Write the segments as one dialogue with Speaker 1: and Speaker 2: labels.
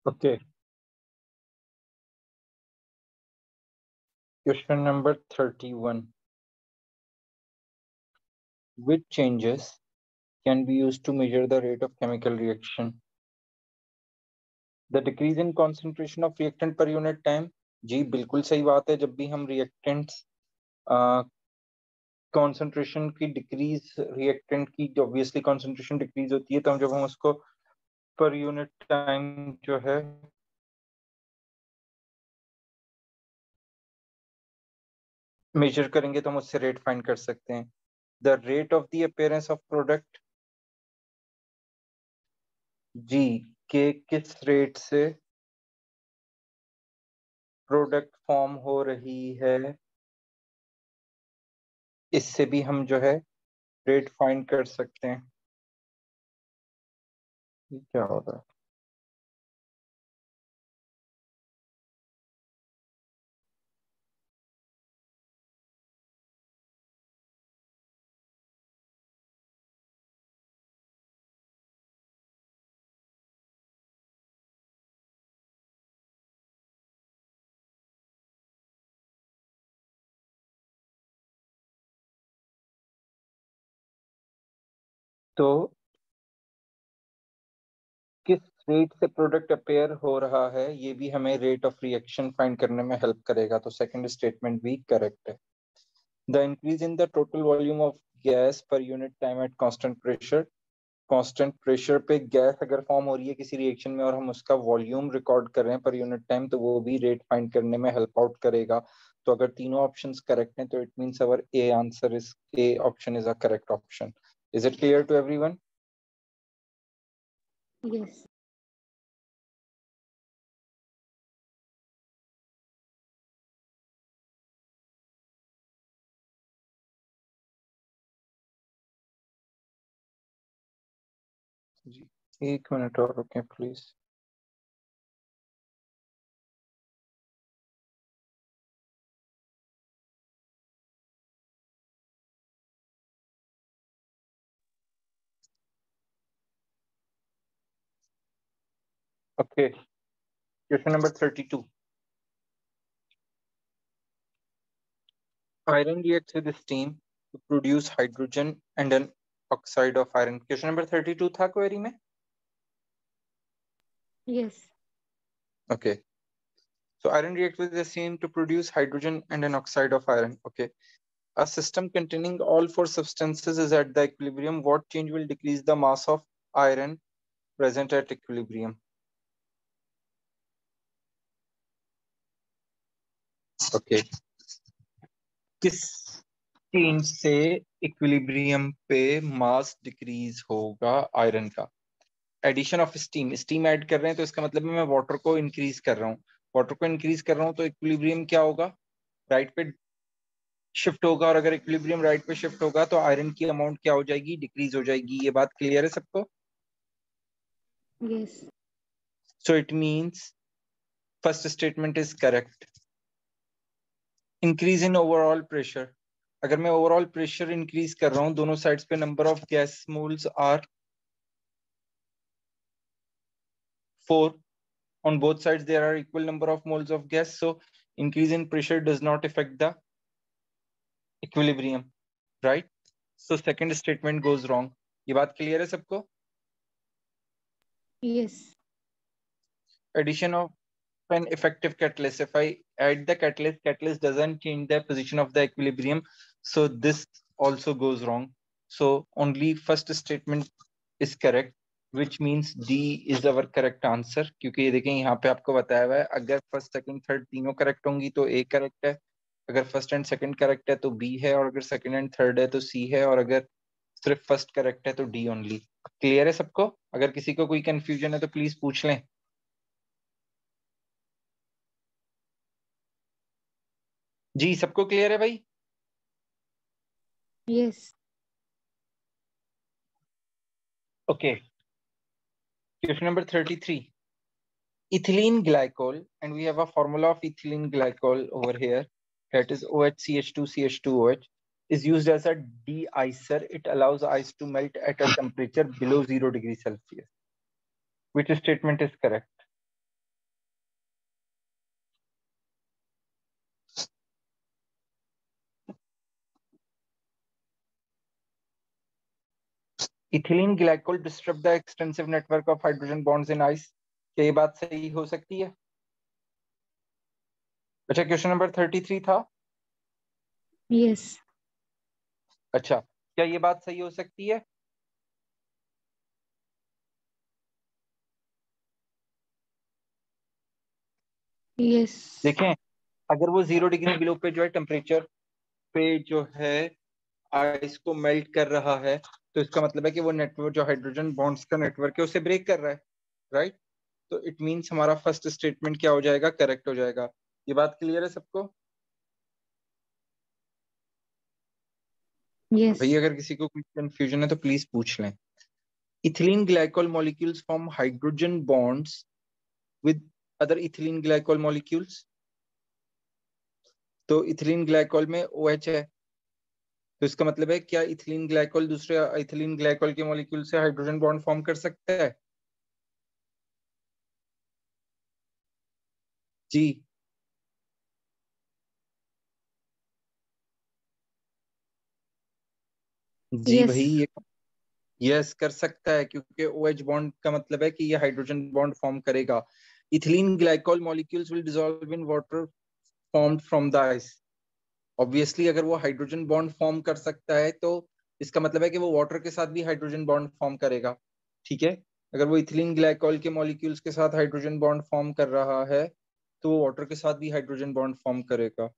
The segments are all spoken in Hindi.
Speaker 1: Okay. Question number 31. Which changes can be used to measure the rate of chemical reaction? The decrease in concentration of reactant per unit time. जी बिल्कुल सही बात है. जब भी हम reactants concentration की decrease reactant की obviously concentration decrease होती है, तो जब हम उसको per unit time जो है measure करेंगे तो हम उससे rate find कर सकते हैं. The rate of the appearance of product. जी के किस रेट से प्रोडक्ट फॉर्म हो रही है, इससे भी हम जो है रेट फाइंड कर सकते हैं. ये क्या हो रहा है? तो किस रेट से प्रोडक्ट अपेयर हो रहा है, ये भी हमें रेट ऑफ रिएक्शन फाइंड करने में हेल्प करेगा. तो सेकंड स्टेटमेंट भी करेक्ट है. The increase in the total volume of gas per unit time at constant pressure पे गैस अगर फॉर्म हो रही है किसी रिएक्शन में और हम उसका वॉल्यूम रिकॉर्ड कर रहे हैं पर यूनिट टाइम, तो वो भी रेट फाइंड करने में हेल्प आउट करेगा. तो अगर तीनों ऑप्शंस करेक्ट हैं तो it means our A answer is A option is a correct option. Is it clear to everyone?
Speaker 2: Yes.
Speaker 1: जी एक मिनट और रुकें please. Okay, question number 32. Iron reacts with steam to produce hydrogen and an oxide of iron. Question number 32 था क्वेरी में?
Speaker 2: Yes.
Speaker 1: Okay. So iron reacts with the steam to produce hydrogen and an oxide of iron. Okay. A system containing all four substances is at the equilibrium. What change will decrease the mass of iron present at equilibrium? Okay. किस चेंज से इक्विलिब्रियम पे मास डिक्रीज होगा आयरन का? एडिशन ऑफ स्टीम ऐड कर रहे हैं तो इसका मतलब है मैं वाटर को इंक्रीज कर रहा हूँ. वाटर को इंक्रीज कर रहा हूँ तो इक्विलिब्रियम क्या होगा? राइट पे शिफ्ट होगा, और अगर इक्विलिब्रियम राइट पे शिफ्ट होगा तो आयरन की अमाउंट क्या हो जाएगी? डिक्रीज हो जाएगी. ये बात क्लियर है सबको?
Speaker 2: Yes.
Speaker 1: So it means first statement is correct. Increase in overall pressure. अगर मैं ओवरऑल प्रेशर इंक्रीज कर रहा हूं, दोनों साइड्स पे number of gas moles are 4. On both sides there are equal number of moles of gas, so increase in pressure does not affect the equilibrium, right? So second statement goes wrong. ये बात clear है सबको?
Speaker 2: Yes.
Speaker 1: Addition of an effective catalyst. If I add the catalyst doesn't change the position of the equilibrium, so this also goes wrong. So only first statement is correct, which means D is our correct answer. क्योंकि ये देखें यहाँ पे आपको बताया हुआ है अगर फर्स्ट सेकंड थर्ड तीनों करेक्ट होंगी तो A करेक्ट है, अगर फर्स्ट एंड सेकंड करेक्ट है तो B है, और अगर सेकंड एंड थर्ड है तो C है, और अगर सिर्फ फर्स्ट करेक्ट है तो D ओनली. क्लियर है सबको? अगर किसी को कोई कंफ्यूजन है तो प्लीज पूछ लें. जी सबको क्लियर है भाई?
Speaker 2: Yes.
Speaker 1: Okay. Question number 33. Ethylene glycol, and we have a formula of ethylene glycol over here. That is OHCH2CH2OH, is used as a de-icer. It allows ice to melt at a temperature below 0 degrees Celsius. Which statement is correct? Ethylene glycol disturb the extensive network of hydrogen bonds in ice. क्या ये बात सही हो सकती है? अच्छा, क्वेश्चन नंबर 33 था।
Speaker 2: यस।
Speaker 1: अच्छा, क्या ये बात सही हो सकती है?
Speaker 2: यस।
Speaker 1: देखें, अगर वो 0 डिग्री बिलो पे जो है टेम्परेचर पे जो है आइस को मेल्ट कर रहा है, तो इसका मतलब है कि वो नेटवर्क जो हाइड्रोजन बॉन्ड्स का नेटवर्क है उसे ब्रेक कर रहा है, राइट? तो इट मीन्स हमारा फर्स्ट स्टेटमेंट क्या हो जाएगा? करेक्ट हो जाएगा। ये बात क्लियर है सबको?
Speaker 2: यस।
Speaker 1: भाई अगर किसी को कोई कंफ्यूजन है तो प्लीज पूछ लें। Ethylene glycol molecules form hydrogen bonds with other ethylene glycol molecules. तो इथिलीन ग्लाइकोल में OH है, तो इसका मतलब है क्या इथिलीन ग्लाइकोल दूसरे इथिलीन ग्लाइकोल के मॉलिक्यूल से हाइड्रोजन बॉन्ड फॉर्म कर सकता है? जी। जी
Speaker 2: यस।
Speaker 1: भाई, ये यस कर सकता है, क्योंकि OH बॉन्ड का मतलब है कि ये हाइड्रोजन बॉन्ड फॉर्म करेगा। Ethylene glycol molecules will dissolve in water formed from the ice. Obviously अगर वो हाइड्रोजन बॉन्ड फॉर्म कर सकता है तो इसका मतलब है कि वो वाटर के साथ भी हाइड्रोजन बॉन्ड फॉर्म करेगा। ठीक है, अगर वो इथिलीन ग्लाइकोल के मॉलिक्यूल्स के साथ हाइड्रोजन बॉन्ड फॉर्म कर रहा है तो वो वाटर के साथ भी हाइड्रोजन बॉन्ड फॉर्म करेगा।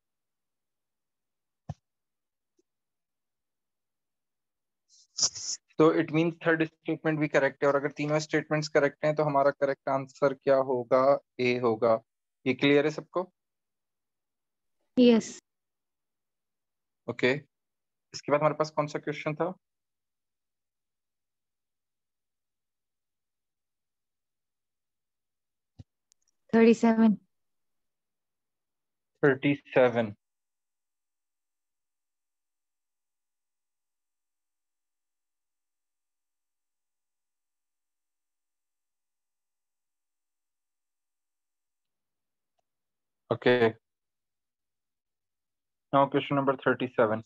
Speaker 1: तो इट मीन थर्ड स्टेटमेंट भी करेक्ट है, और अगर तीनों स्टेटमेंट्स करेक्ट हैं तो हमारा करेक्ट आंसर क्या होगा? ए होगा। ये क्लियर है सबको?
Speaker 2: यस।
Speaker 1: ओके, इसके बाद हमारे पास कौन सा क्वेश्चन था?
Speaker 2: 37।
Speaker 1: 37। Okay, now question number 37।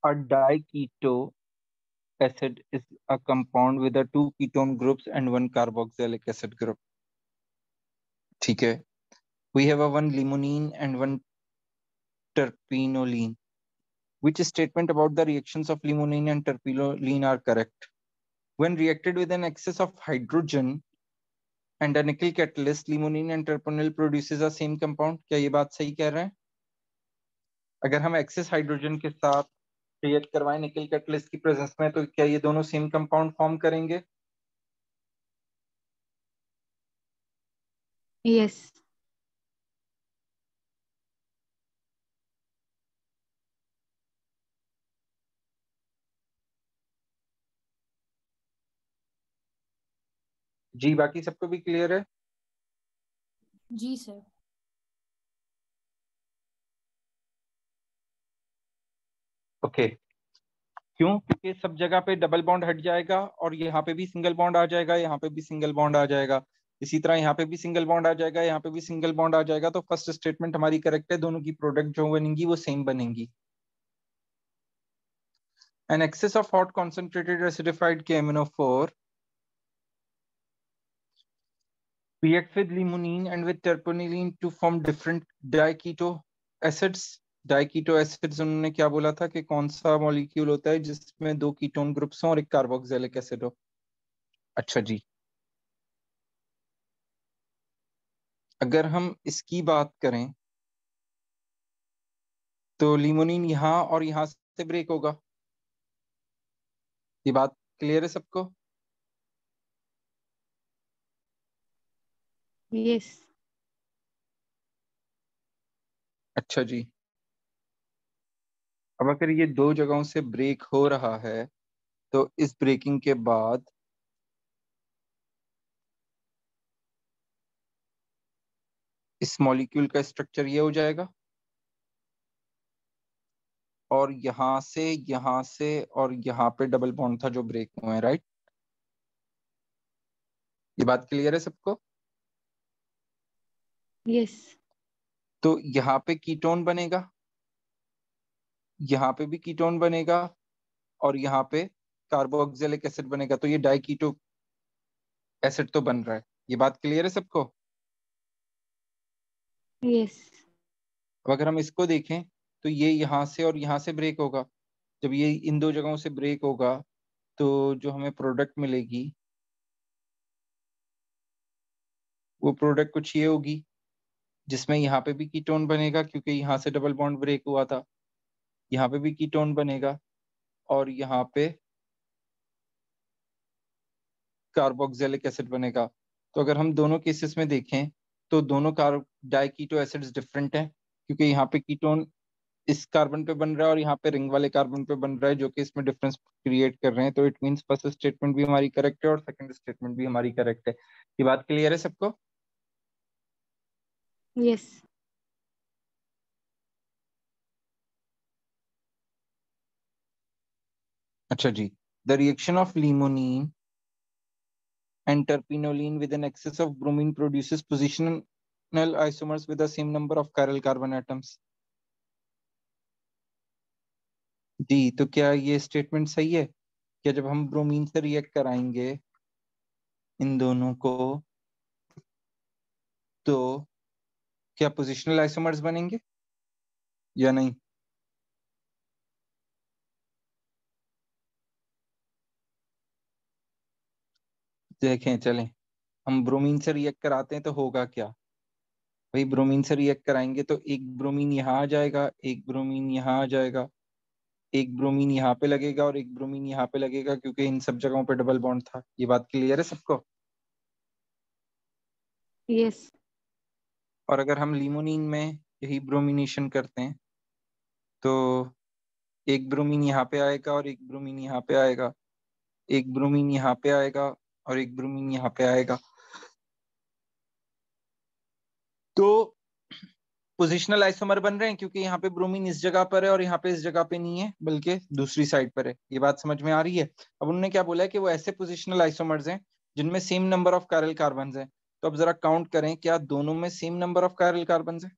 Speaker 1: A diketo acid is a compound with a two ketone groups and one carboxylic acid group. ठीक है, we have a one limonene and one terpinolene. Which statement about the reactions of limonene and terpinolene are correct? When reacted with an excess of hydrogen and a nickel catalyst, limonene and terpinol produces a same compound. क्या ये बात सही कह रहे हैं? अगर हम एक्सेस हाइड्रोजन के साथ रिएक्ट करवाएं निकल कैटलिस्ट की प्रेजेंस में, तो क्या ये दोनों सेम कंपाउंड फॉर्म करेंगे?
Speaker 2: यस।
Speaker 1: जी, बाकी सबको भी क्लियर है?
Speaker 3: जी सर।
Speaker 1: ओके, क्यों? क्योंकि सब जगह पे डबल बॉन्ड हट जाएगा और यहाँ पे भी सिंगल बॉन्ड आ जाएगा, यहाँ पे भी सिंगल बॉन्ड आ जाएगा, इसी तरह यहाँ पे भी सिंगल बॉन्ड आ जाएगा, यहाँ पे भी सिंगल बॉन्ड आ जाएगा। तो फर्स्ट स्टेटमेंट हमारी करेक्ट है, दोनों की प्रोडक्ट जो बनेंगी वो सेम बनेंगी। An excess of hot concentrated acidified KMnO4 reacts with limonene and with terpinolene to form different diketo acids. Diketo acids उन्होंने क्या बोला था कि कौन सा मॉलिक्यूल होता है जिसमें दो कीटोन ग्रुप्स हों और एक कार्बोक्सिलिक एसिड हो? अच्छा जी, अगर हम इसकी बात करें तो लिमोनिन यहाँ और यहाँ से ब्रेक होगा। ये बात क्लियर है सबको?
Speaker 2: यस।
Speaker 1: अच्छा जी, अब अगर ये दो जगहों से ब्रेक हो रहा है तो इस ब्रेकिंग के बाद इस मॉलिक्यूल का स्ट्रक्चर ये हो जाएगा, और यहाँ से और यहाँ पे डबल बॉन्ड था जो ब्रेक हुए हैं, राइट? ये बात क्लियर है सबको?
Speaker 2: यस।
Speaker 1: तो यहाँ पे कीटोन बनेगा, यहाँ पे भी कीटोन बनेगा और यहाँ पे कार्बोक्सिलिक एसिड बनेगा, तो ये डाइकीटो एसिड तो बन रहा है। ये बात क्लियर है सबको?
Speaker 2: यस।
Speaker 1: अब अगर हम इसको देखें तो ये यहाँ से और यहाँ से ब्रेक होगा। जब ये इन दो जगहों से ब्रेक होगा तो जो हमें प्रोडक्ट मिलेगी वो प्रोडक्ट कुछ ये होगी, जिसमें यहाँ पे भी कीटोन बनेगा क्योंकि यहाँ से डबल बॉन्ड ब्रेक हुआ था, यहाँ पे भी कीटोन बनेगा और यहाँ पे कार्बोक्सिलिक एसिड बनेगा। तो अगर हम दोनों केसेस में देखें तो दोनों डाइकीटो एसिड्स डिफरेंट हैं, क्योंकि यहाँ पे कीटोन इस कार्बन पे बन रहा है और यहाँ पे रिंग वाले कार्बन पे बन रहा है, जो कि इसमें डिफरेंस क्रिएट कर रहे हैं। तो इट मींस फर्स्ट स्टेटमेंट भी हमारी करेक्ट है और सेकंड स्टेटमेंट भी हमारी करेक्ट है। ये बात क्लियर है सबको?
Speaker 2: यस।
Speaker 1: अच्छा जी, the reaction of limonene and terpenoline with an excess of bromine produces positional isomers with the same number of chiral carbon atoms. जी, तो क्या ये स्टेटमेंट सही है? क्या जब हम ब्रोमीन से रिएक्ट कराएंगे इन दोनों को तो क्या पोजिशनल आइसोमर्स बनेंगे या नहीं? देखें, चलें हम ब्रोमीन से रिएक्ट कराते हैं तो होगा क्या भाई? ब्रोमीन से रिएक्ट कराएंगे तो एक ब्रोमीन यहाँ आ जाएगा, एक ब्रोमीन यहाँ आ जाएगा, एक ब्रोमीन यहाँ पे लगेगा और एक ब्रोमीन यहाँ पे लगेगा, क्योंकि इन सब जगहों पे डबल बॉन्ड था। ये बात क्लियर है सबको?
Speaker 2: यस।
Speaker 1: और अगर हम लिमोनिन में यही ब्रोमिनेशन करते हैं तो एक ब्रोमीन यहाँ पे आएगा और एक ब्रोमीन यहाँ पे आएगा, एक ब्रोमीन यहाँ पे आएगा और एक ब्रोमीन यहाँ पे आएगा। तो पोजिशनल आइसोमर बन रहे हैं क्योंकि यहाँ पे ब्रोमीन इस जगह पर है और यहाँ पे इस जगह पे नहीं है, बल्कि दूसरी साइड पर है। ये बात समझ में आ रही है? अब उन्होंने क्या बोला है कि वो ऐसे पोजिशनल आइसोमर्स हैं जिनमें same number of chiral carbon हैं। तो अब जरा काउंट करें, क्या दोनों में same number of chiral carbon हैं?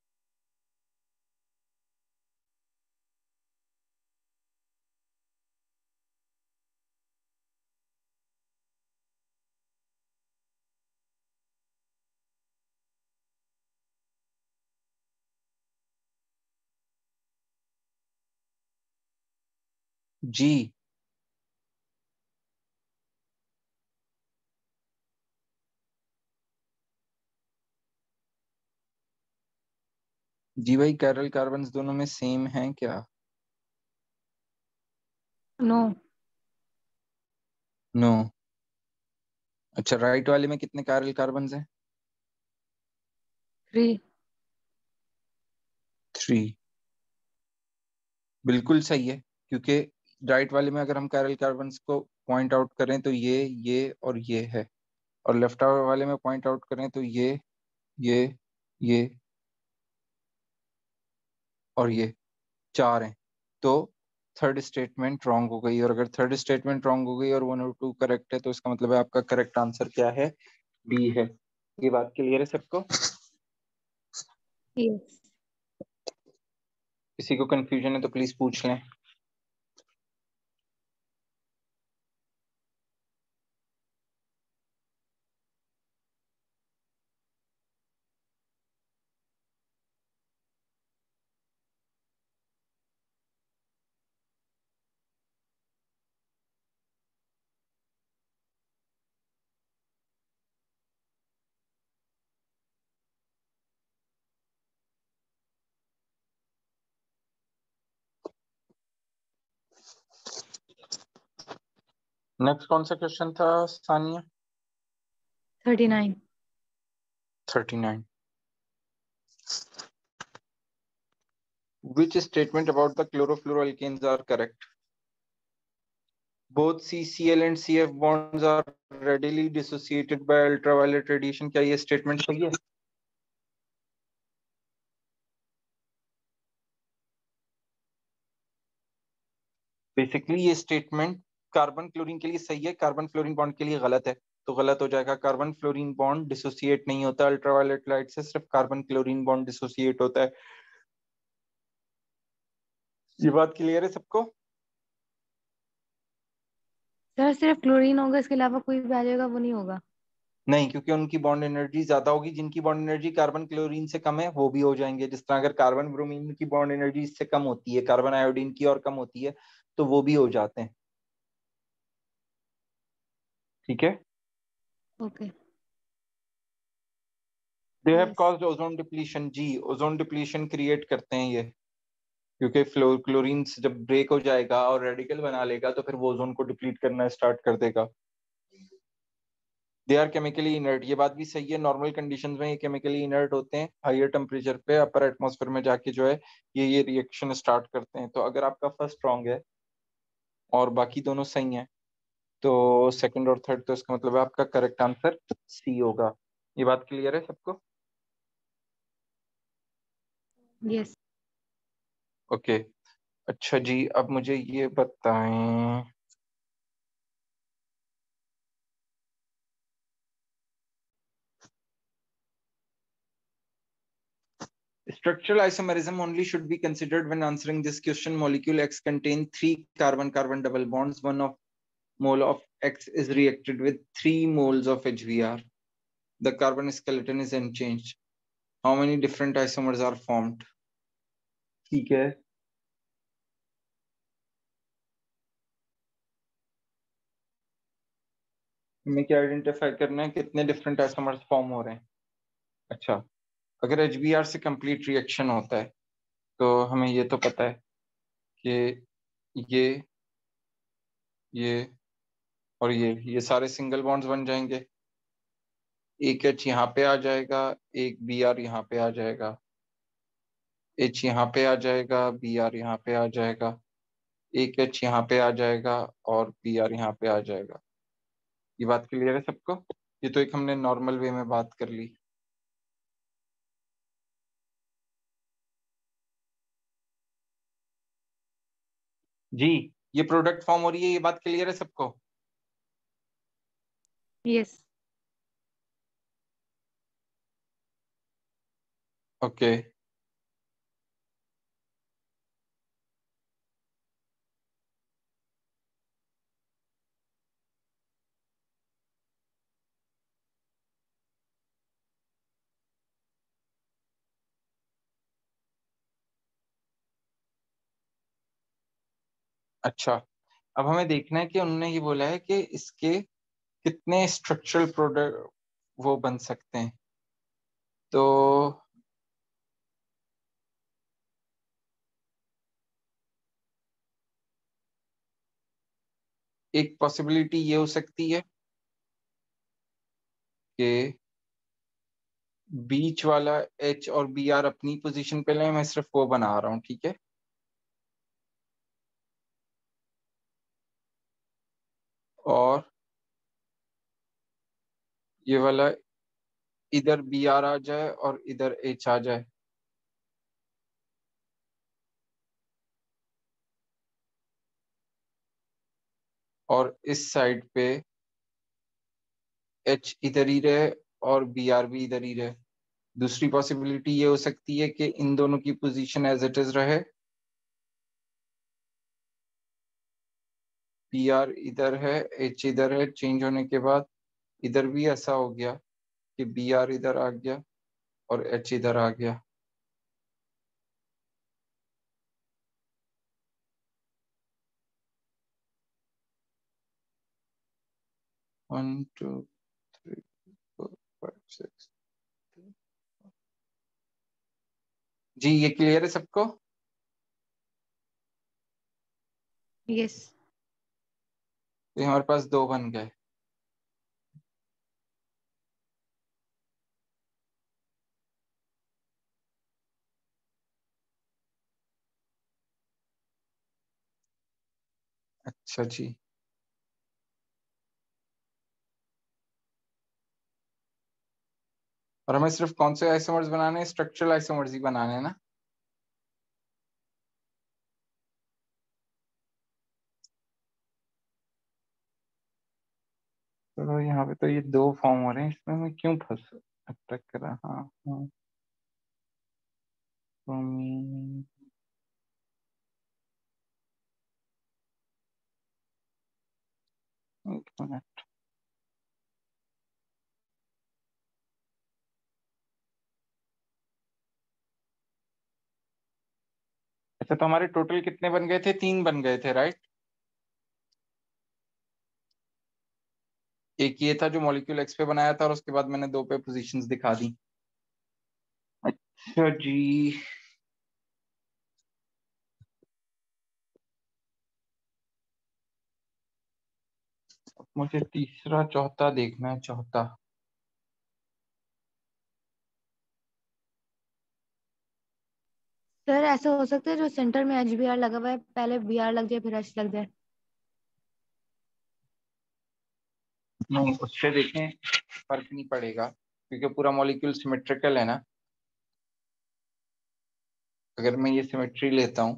Speaker 1: जी जी भाई, कायरल कार्बन दोनों में सेम हैं क्या?
Speaker 2: नो।
Speaker 1: नो। अच्छा, राइट वाले में कितने कायरल कार्बन हैं?
Speaker 2: 3।
Speaker 1: 3। बिल्कुल सही है, क्योंकि राइट वाले में अगर हम कायरल कार्बन को पॉइंट आउट करें तो ये और ये है, और लेफ्ट वाले में पॉइंट आउट करें तो ये ये और ये 4 हैं। तो थर्ड स्टेटमेंट रॉन्ग हो गई, और अगर थर्ड स्टेटमेंट रॉन्ग हो गई और 1 और 2 करेक्ट है तो इसका मतलब है आपका करेक्ट आंसर क्या है? बी है। ये बात क्लियर है सबको?
Speaker 2: यस।
Speaker 1: किसी को कंफ्यूजन है तो प्लीज पूछ लें। नेक्स्ट कौन सा क्वेश्चन था Sania?
Speaker 2: 39।
Speaker 1: 39। Which statement about the chlorofluoroalkanes are correct? Both CCl and CF bonds are readily dissociated by ultraviolet radiation. क्या ये स्टेटमेंट सही है? बेसिकली ये स्टेटमेंट कार्बन क्लोरीन के लिए सही है, कार्बन फ्लोरीन बॉन्ड के लिए गलत है। तो गलत हो जाएगा। कार्बन फ्लोरीन बॉन्ड डिसोसिएट नहीं होता अल्ट्रावायलेट लाइट से, सिर्फ कार्बन क्लोरीन बॉन्ड डिसोसिएट होता है। ये बात क्लियर है सबको?
Speaker 2: सर सिर्फ क्लोरीन होगा, इसके अलावा कोई भी आ जाएगा वो नहीं होगा?
Speaker 1: नहीं, क्योंकि उनकी बॉन्ड एनर्जी ज्यादा होगी। जिनकी बॉन्ड एनर्जी कार्बन क्लोरीन से कम है वो भी हो जाएंगे। जिस तरह अगर कार्बन ब्रोमीन की बॉन्ड एनर्जी इससे कम होती है, कार्बन आयोडीन की और कम होती है, तो वो भी हो जाते हैं। ठीक है।
Speaker 2: Okay.
Speaker 1: They have
Speaker 2: yes.
Speaker 1: Caused ozone depletion. जी, ओजोन डिप्लीशन क्रिएट करते हैं ये, क्योंकि क्लोरीन जब ब्रेक हो जाएगा और रेडिकल बना लेगा तो फिर वो ओजोन को डिप्लीट करना स्टार्ट कर देगा। They are chemically inert. ये बात भी सही है, नॉर्मल कंडीशंस में ये केमिकली इनर्ट होते हैं। हायर टेम्परेचर पे अपर एटमॉस्फेयर में जाके जो है ये रिएक्शन स्टार्ट करते हैं। तो अगर आपका फर्स्ट रॉन्ग है और बाकी दोनों सही हैं, तो सेकंड और थर्ड, तो इसका मतलब है आपका करेक्ट आंसर सी होगा। ये बात क्लियर है सबको?
Speaker 2: यस।
Speaker 1: ओके। अच्छा जी, अब मुझे ये बताएं, structural isomerism only should be considered when answering this question. Molecule X contain 3 carbon-carbon double bonds. 1 of mole of X is reacted with 3 moles of HBr. The carbon skeleton is unchanged. How many different isomers are formed? ठीक है। हमें क्या आइडेंटिफाई करना है, कितने डिफरेंट आइसोमर्स फॉर्म हो रहे हैं। अच्छा, अगर HBr से कंप्लीट रिएक्शन होता है तो हमें ये तो पता है कि ये ये और ये सारे सिंगल बॉन्ड्स बन जाएंगे। एक एच यहाँ पे आ जाएगा, एक Br यहाँ पे आ जाएगा, एच यहाँ पे आ जाएगा, Br यहाँ पे आ जाएगा, एक एच यहाँ पे आ जाएगा और Br यहाँ पे आ जाएगा। ये बात क्लियर है सबको? ये तो एक हमने नॉर्मल वे में बात कर ली। जी, ये प्रोडक्ट फॉर्म हो रही है, ये बात क्लियर है सबको?
Speaker 2: यस।
Speaker 1: ओके। अच्छा, अब हमें देखना है कि उन्होंने ये बोला है कि इसके कितने स्ट्रक्चरल प्रोडक्ट वो बन सकते हैं। तो एक पॉसिबिलिटी ये हो सकती है कि बीच वाला एच और Br अपनी पोजीशन पे लें। मैं सिर्फ वो बना रहा हूँ, ठीक है। और ये वाला इधर Br आ जाए और इधर H आ जाए, और इस साइड पे H इधर ही रहे और Br भी इधर ही रहे। दूसरी पॉसिबिलिटी ये हो सकती है कि इन दोनों की पोजीशन एज इट इज रहे। Br इधर है, H इधर है, चेंज होने के बाद इधर भी ऐसा हो गया कि Br इधर आ गया और H इधर आ गया। 1 2 3 4 5 6। जी, ये क्लियर है सबको?
Speaker 2: यस।
Speaker 1: तो हमारे पास 2 बन गए। अच्छा जी, और हमें सिर्फ कौन से आइसोमर्स बनाने हैं? स्ट्रक्चरल आइसोमर्स ही बनाने हैं ना? तो यहाँ पे तो ये 2 फॉर्म हो रहे हैं, इसमें मैं क्यों फंस अटक रहा हूँ? एक मिनट। अच्छा, तो हमारे टोटल कितने बन गए थे? 3 बन गए थे, राइट? एक ये था जो मॉलिक्यूल एक्स पे बनाया था और उसके बाद मैंने 2 पे पोजीशंस दिखा दी। अच्छा जी, अब मुझे तीसरा चौथा देखना है। चौथा
Speaker 2: सर ऐसा हो सकता है जो सेंटर में एच बी आर लगा हुआ है पहले बी आर लग जाए फिर एच लग जाए।
Speaker 1: नहीं, उससे देखें फर्क नहीं पड़ेगा क्योंकि पूरा मॉलिक्यूल सिमेट्रिकल है ना। अगर मैं ये सिमेट्री लेता हूं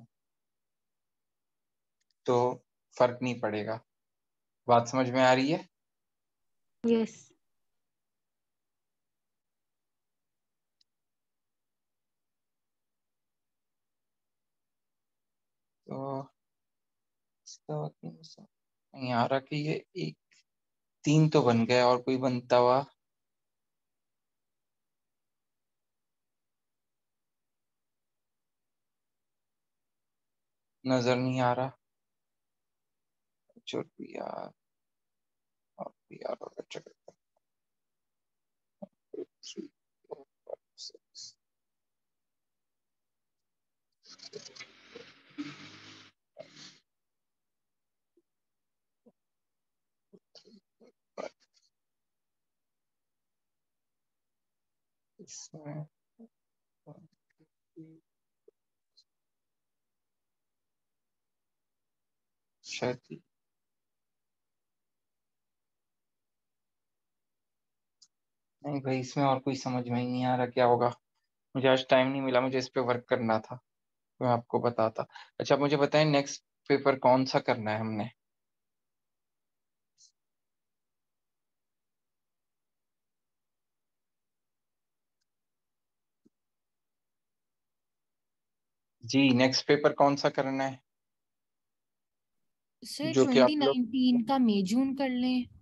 Speaker 1: तो फर्क नहीं पड़ेगा। बात समझ में आ रही है?
Speaker 2: यस।
Speaker 1: तो इसका नहीं आ रहा कि ये एक 3 तो बन गया और कोई बनता हुआ नजर नहीं आ रहा। जो भी यार और भी यार होगा, चलो 3 4 5 6 इसमें शायद नहीं भाई, इसमें और कोई समझ में ही नहीं आ रहा क्या होगा। मुझे आज टाइम नहीं मिला, मुझे इस पे वर्क करना था तो मैं आपको बताता। अच्छा, मुझे बताएं नेक्स्ट पेपर कौन सा करना है हमने? जी, नेक्स्ट पेपर कौन सा करना है?
Speaker 3: सर
Speaker 1: जो कि आप लोग
Speaker 3: 2019 का मई जून कर लें।